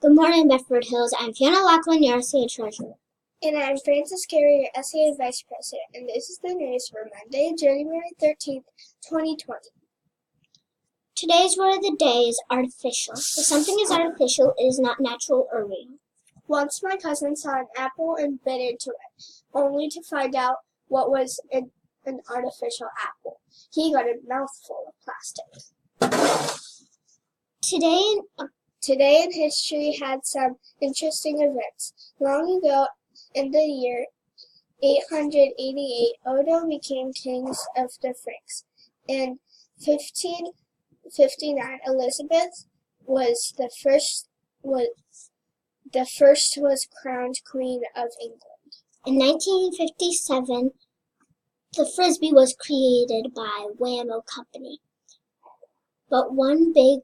Good morning, Bedford Hills. I'm Fiona Lachlan, your SCA treasurer. And I'm Frances Carey, your SCA vice president, and this is the news for Monday, January 13th, 2020. Today's word of the day is artificial. If something is artificial, it is not natural or real. Once my cousin saw an apple and bit into it, only to find out what was an artificial apple. He got a mouthful of plastic. Today in history had some interesting events. Long ago, in the year 888, Odo became kings of the Franks. In 1559, Elizabeth was crowned Queen of England. In 1957, the Frisbee was created by Wham-O Company. But one big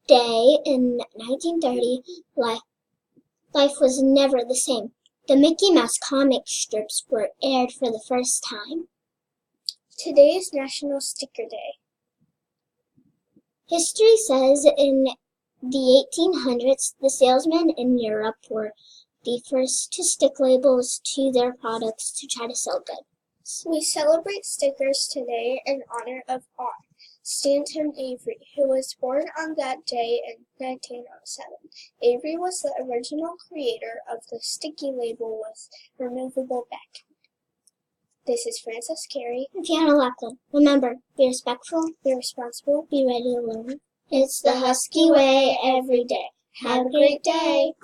day in 1930, life was never the same. The Mickey Mouse comic strips were aired for the first time. Today is National Sticker Day. History says in the 1800s, the salesmen in Europe were the first to stick labels to their products to try to sell goods. We celebrate stickers today in honor of R. Stanton Avery, who was born on that day in 1907. Avery was the original creator of the sticky label with removable back. This is Frances Carey and Fiona Lachlan. Remember, be respectful, be responsible, be ready to learn. It's the Husky way every day. Have a great day.